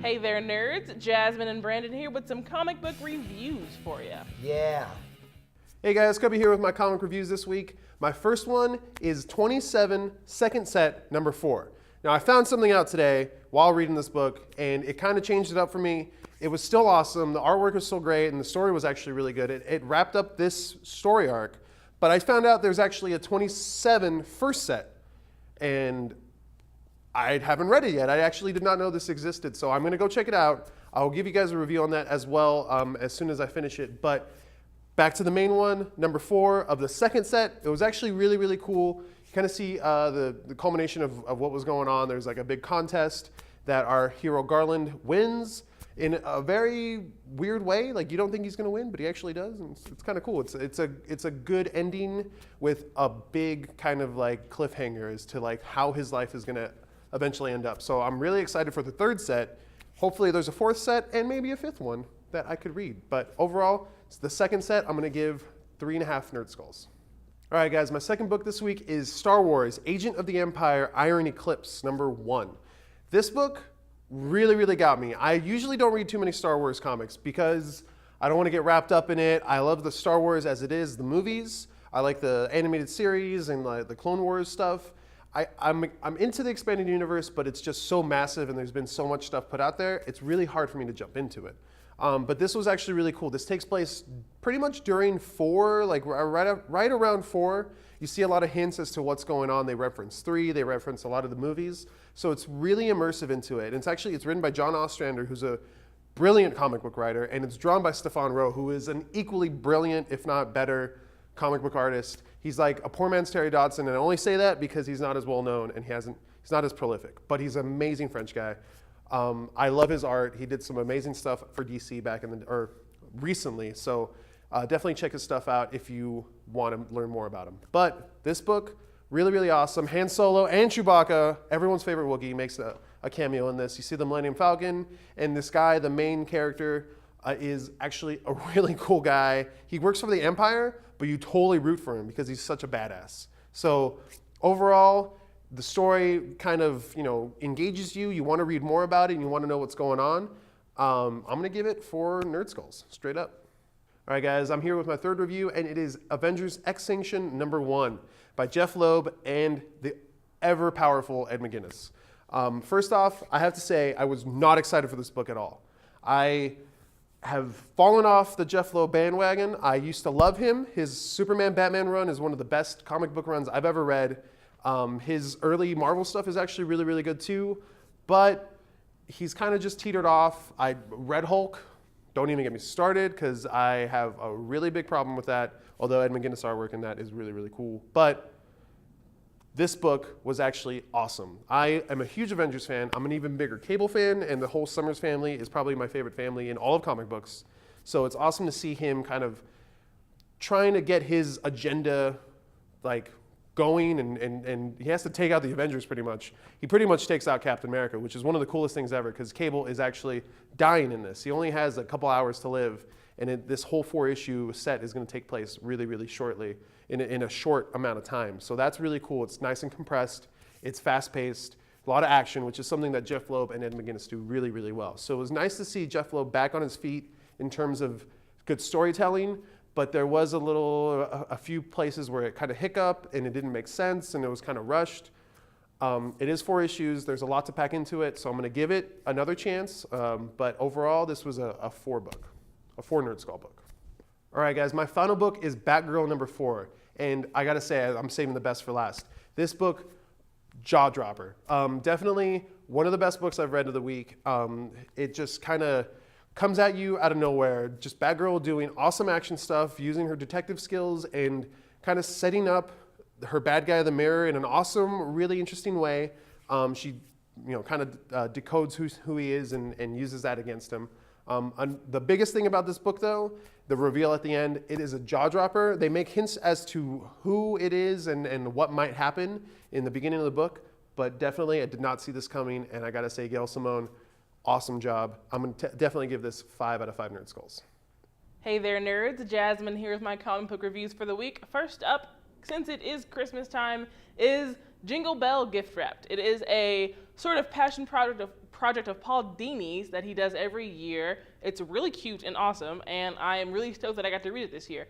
Hey there, nerds. Jasmine and Brandon here with some comic book reviews for you. Yeah. Hey guys, Skeppy here with my comic reviews this week. My first one is 27 second set number 4. Now I found something out today while reading this book and it kind of changed it up for me. It was still awesome, the artwork was still great, and the story was actually really good. It wrapped up this story arc, but I found out there's actually a 27 first set, and I haven't read it yet. I actually did not know this existed, so I'm gonna go check it out. I'll give you guys a review on that as well as soon as I finish it. But back to the main one, number 4 of the second set. It was actually really, really cool. You kind of see the culmination of what was going on. There's like a big contest that our hero Garland wins in a very weird way. Like you don't think he's gonna win, but he actually does, and it's kind of cool. It's a good ending with a big kind of like cliffhanger as to like how his life is gonna eventually end up. So I'm really excited for the third set. Hopefully there's a fourth set and maybe a fifth one that I could read. But overall, it's the second set. I'm gonna give 3.5 Nerd Skulls. All right, guys, my second book this week is Star Wars, Agent of the Empire, Iron Eclipse, number 1. This book really, really got me. I usually don't read too many Star Wars comics because I don't want to get wrapped up in it. I love the Star Wars as it is, the movies. I like the animated series and the Clone Wars stuff. I'm into the expanded universe, but it's just so massive and there's been so much stuff put out there, it's really hard for me to jump into it. But this was actually really cool. This takes place pretty much during 4, like right around 4. You see a lot of hints as to what's going on. They reference 3, they reference a lot of the movies. So it's really immersive into it. And it's written by John Ostrander, who's a brilliant comic book writer, and it's drawn by Stefan Rowe, who is an equally brilliant, if not better, comic book artist. He's like a poor man's Terry Dodson, and I only say that because he's not as well known and he's not as prolific, but he's an amazing French guy. I love his art. He did some amazing stuff for DC recently, so definitely check his stuff out if you want to learn more about him. But this book, really, really awesome. Han Solo and Chewbacca, everyone's favorite Wookiee, makes a cameo in this. You see the Millennium Falcon, and this guy, the main character, is actually a really cool guy. He works for the Empire, but you totally root for him because he's such a badass. So overall, the story kind of engages you. You want to read more about it and you want to know what's going on. I'm gonna give it 4 Nerd Skulls, straight up. All right, guys, I'm here with my third review, and it is Avengers Extinction number 1 by Jeff Loeb and the ever-powerful Ed McGuinness. First off, I have to say I was not excited for this book at all. I have fallen off the Jeff Loeb bandwagon. I used to love him. His Superman Batman run is one of the best comic book runs I've ever read. His early Marvel stuff is actually really, really good too, but he's kind of just teetered off. I read Hulk. Don't even get me started because I have a really big problem with that, although Ed McGuinness artwork in that is really, really cool. But this book was actually awesome. I am a huge Avengers fan. I'm an even bigger Cable fan, and the whole Summers family is probably my favorite family in all of comic books. So it's awesome to see him kind of trying to get his agenda like going, and he has to take out the Avengers pretty much. He pretty much takes out Captain America, which is one of the coolest things ever because Cable is actually dying in this. He only has a couple hours to live, and this whole 4-issue set is going to take place really, really shortly in a short amount of time. So that's really cool. It's nice and compressed. It's fast-paced, a lot of action, which is something that Jeff Loeb and Ed McGuinness do really, really well. So it was nice to see Jeff Loeb back on his feet in terms of good storytelling, but there was a few places where it kind of hiccuped and it didn't make sense and it was kind of rushed. It is 4 issues. There's a lot to pack into it, so I'm going to give it another chance. But overall, this was a 4 book, a 4 Nerd Skull book. All right, guys, my final book is Batgirl number 4. And I got to say, I'm saving the best for last. This book, jaw dropper. Definitely one of the best books I've read of the week. It just kind of comes at you out of nowhere. Just Batgirl doing awesome action stuff, using her detective skills and kind of setting up her bad guy of the mirror in an awesome, really interesting way. She kind of decodes who he is and uses that against him. The biggest thing about this book, though, the reveal at the end, it is a jaw dropper. They make hints as to who it is and what might happen in the beginning of the book, but definitely I did not see this coming, and I gotta say, Gail Simone, awesome job. I'm gonna definitely give this 5 out of 5 Nerd Skulls. Hey there, nerds. Jasmine here with my comic book reviews for the week. First up, since it is Christmas time, is Jingle Belle gift wrapped. It is a sort of passion project of Paul Dini's that he does every year. It's really cute and awesome, and I am really stoked that I got to read it this year.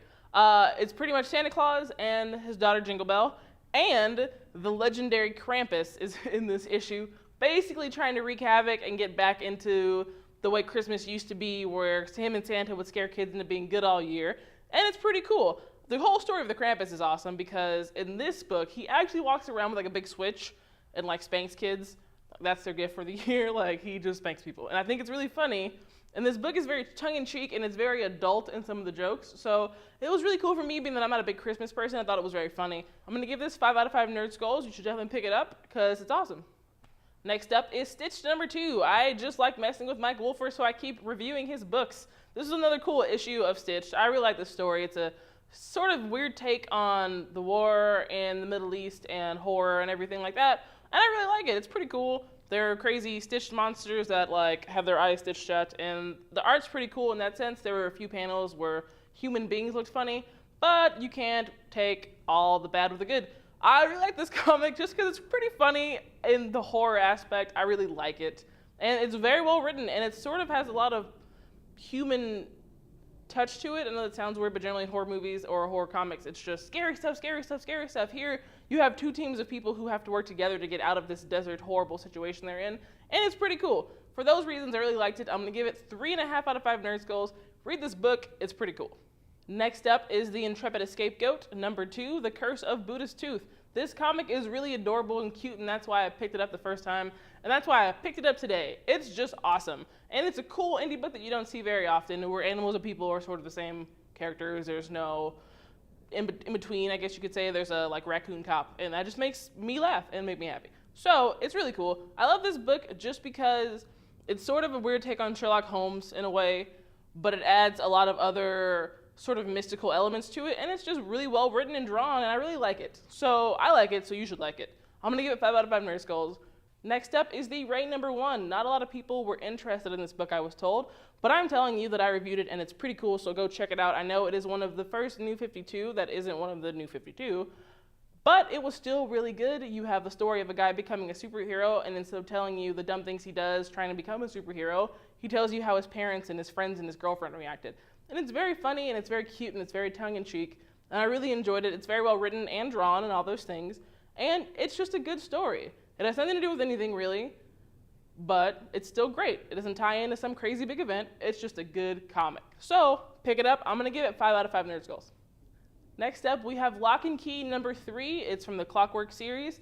It's pretty much Santa Claus and his daughter Jingle Belle, and the legendary Krampus is in this issue, basically trying to wreak havoc and get back into the way Christmas used to be, where him and Santa would scare kids into being good all year, and it's pretty cool. The whole story of the Krampus is awesome because in this book, he actually walks around with like a big switch and like spanks kids. That's their gift for the year. Like, he just spanks people. And I think it's really funny. And this book is very tongue-in-cheek and it's very adult in some of the jokes. So it was really cool for me, being that I'm not a big Christmas person. I thought it was very funny. I'm going to give this 5 out of 5 Nerd Skulls. You should definitely pick it up because it's awesome. Next up is Stitch number 2. I just like messing with Mike Wolfer, so I keep reviewing his books. This is another cool issue of Stitch. I really like this story. It's a sort of weird take on the war in the Middle East and horror and everything like that. And I really like it. It's pretty cool. They're crazy stitched monsters that like have their eyes stitched shut, and the art's pretty cool in that sense. There were a few panels where human beings looked funny, but you can't take all the bad with the good. I really like this comic just because it's pretty funny in the horror aspect. I really like it. And it's very well written, and it sort of has a lot of human touch to it. I know that sounds weird, but generally in horror movies or horror comics, it's just scary stuff, scary stuff, scary stuff. Here, you have 2 teams of people who have to work together to get out of this desert horrible situation they're in, and it's pretty cool. For those reasons, I really liked it. I'm going to give it 3.5 out of 5 Nerd Skulls. Read this book. It's pretty cool. Next up is The Intrepid Escape number 2, The Curse of Buddha's Tooth. This comic is really adorable and cute, and that's why I picked it up the first time, and that's why I picked it up today. It's just awesome. And it's a cool indie book that you don't see very often, where animals and people are sort of the same characters. There's no in between, I guess you could say. There's a like raccoon cop, and that just makes me laugh and make me happy. So it's really cool. I love this book just because it's sort of a weird take on Sherlock Holmes in a way, but it adds a lot of other sort of mystical elements to it, and it's just really well written and drawn, and I really like it. So I like it, so you should like it. I'm gonna give it 5 out of 5 Nerd Skulls. Next up is The Ray number 1. Not a lot of people were interested in this book, I was told, but I'm telling you that I reviewed it and it's pretty cool, so go check it out. I know it is one of the first New 52 that isn't one of the New 52, but it was still really good. You have the story of a guy becoming a superhero, and instead of telling you the dumb things he does trying to become a superhero, he tells you how his parents and his friends and his girlfriend reacted. And it's very funny, and it's very cute, and it's very tongue-in-cheek, and I really enjoyed it. It's very well written and drawn and all those things, and it's just a good story. It has nothing to do with anything, really, but it's still great. It doesn't tie into some crazy big event. It's just a good comic. So pick it up. I'm going to give it 5 out of 5 Nerd Skulls. Next up, we have Locke Key number 3. It's from the Clockworks series.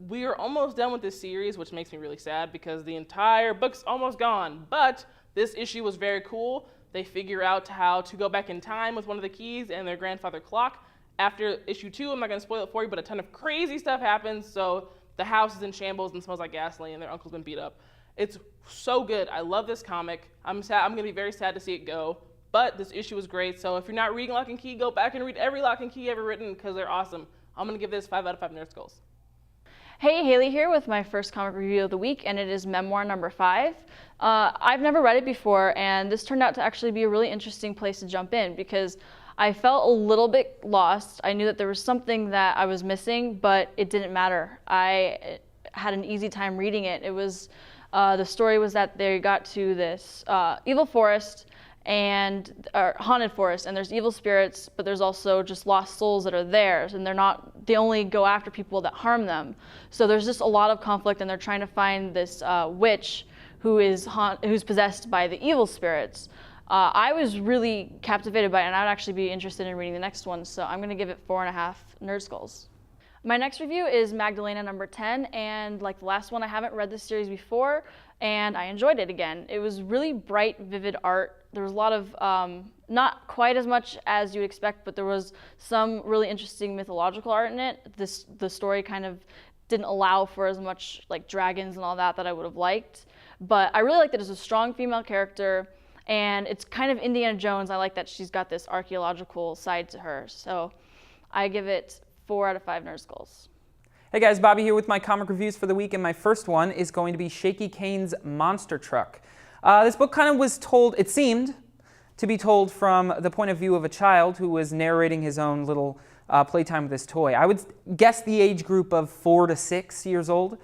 We are almost done with this series, which makes me really sad because the entire book's almost gone, but this issue was very cool. They figure out how to go back in time with one of the keys and their grandfather clock. After issue 2, I'm not going to spoil it for you, but a ton of crazy stuff happens. So the house is in shambles and smells like gasoline, and their uncle's been beat up. It's so good. I love this comic. I'm going to be very sad to see it go, but this issue was great. So if you're not reading Locke and Key, go back and read every Locke and Key ever written because they're awesome. I'm going to give this 5 out of 5 Nerd Skulls. Hey, Haley here with my first comic review of the week, and it is Memoir number 5. I've never read it before, and this turned out to actually be a really interesting place to jump in because I felt a little bit lost. I knew that there was something that I was missing, but it didn't matter. I had an easy time reading it. It was, the story was that they got to this evil forest, or haunted forest, and there's evil spirits, but there's also just lost souls that are theirs, and they only go after people that harm them. So there's just a lot of conflict, and they're trying to find this witch who's possessed by the evil spirits. I was really captivated by it, and I would actually be interested in reading the next one, so I'm going to give it 4.5 Nerd Skulls. My next review is Magdalena number 10, and like the last one, I haven't read this series before, and I enjoyed it again. It was really bright, vivid art. There was a lot of, not quite as much as you would expect, but there was some really interesting mythological art in it. The story kind of didn't allow for as much like dragons and all that I would have liked, but I really liked it as a strong female character, and it's kind of Indiana Jones. I like that she's got this archaeological side to her, so I give it 4 out of 5 Nerd Skulls. Hey guys, Bobby here with my comic reviews for the week, and my first one is going to be Shaky Kane's Monster Truck. This book kind of was told, it seemed to be told from the point of view of a child who was narrating his own little playtime with his toy. I would guess the age group of 4 to 6 years old.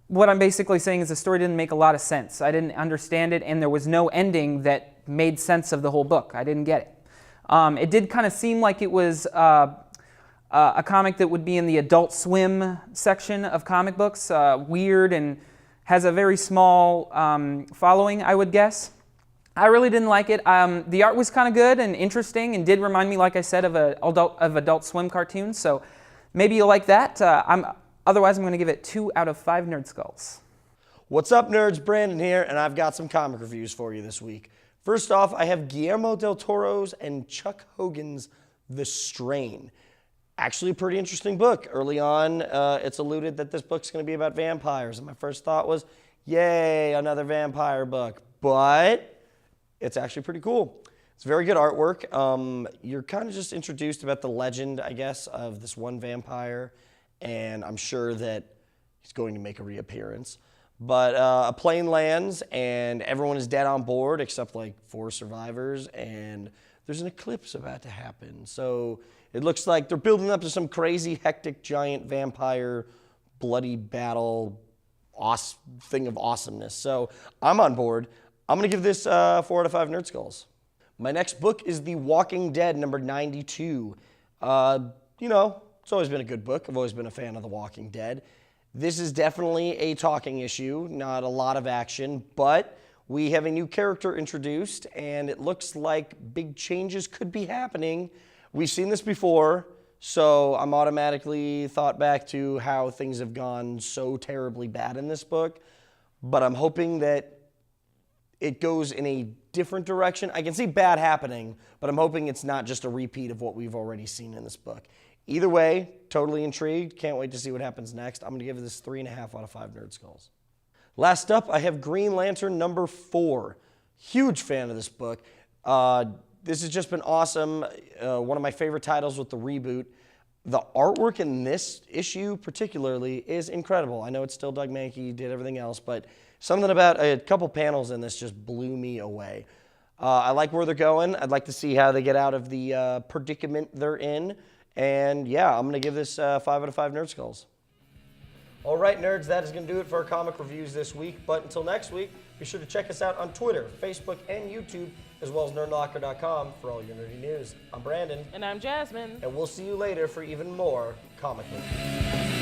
what I'm basically saying is the story didn't make a lot of sense. I didn't understand it, and there was no ending that made sense of the whole book. I didn't get it. It did kind of seem like it was a comic that would be in the Adult Swim section of comic books, weird and has a very small following, I would guess. I really didn't like it. The art was kind of good and interesting and did remind me, like I said, of Adult Swim cartoons, so maybe you'll like that. Otherwise, I'm going to give it 2 out of 5 Nerd Skulls. What's up, nerds? Brandon here, and I've got some comic reviews for you this week. First off, I have Guillermo del Toro's and Chuck Hogan's The Strain. Actually a pretty interesting book. Early on, it's alluded that this book's going to be about vampires, and my first thought was, yay, another vampire book. But it's actually pretty cool. It's very good artwork. You're kind of just introduced about the legend, I guess, of this one vampire, and I'm sure that he's going to make a reappearance. But a plane lands, and everyone is dead on board except like 4 survivors, and there's an eclipse about to happen. So it looks like they're building up to some crazy, hectic, giant vampire, bloody battle thing of awesomeness. So I'm on board. I'm going to give this 4 out of 5 Nerd Skulls. My next book is The Walking Dead, number 92. It's always been a good book. I've always been a fan of The Walking Dead. This is definitely a talking issue, not a lot of action, but we have a new character introduced, and it looks like big changes could be happening. We've seen this before, so I'm automatically thought back to how things have gone so terribly bad in this book, but I'm hoping that it goes in a different direction. I can see bad happening, but I'm hoping it's not just a repeat of what we've already seen in this book. Either way, totally intrigued. Can't wait to see what happens next. I'm going to give this 3.5 out of 5 Nerd Skulls. Last up, I have Green Lantern number 4. Huge fan of this book. This has just been awesome. One of my favorite titles with the reboot. The artwork in this issue particularly is incredible. I know it's still Doug Mahnke, did everything else, but something about a couple panels in this just blew me away. I like where they're going. I'd like to see how they get out of the predicament they're in. And yeah, I'm going to give this 5 out of 5 Nerd Skulls. All right, nerds, that is going to do it for our comic reviews this week. But until next week, be sure to check us out on Twitter, Facebook, and YouTube, as well as Nerdlocker.com for all your nerdy news. I'm Brandon. And I'm Jasmine. And we'll see you later for even more comic reviews.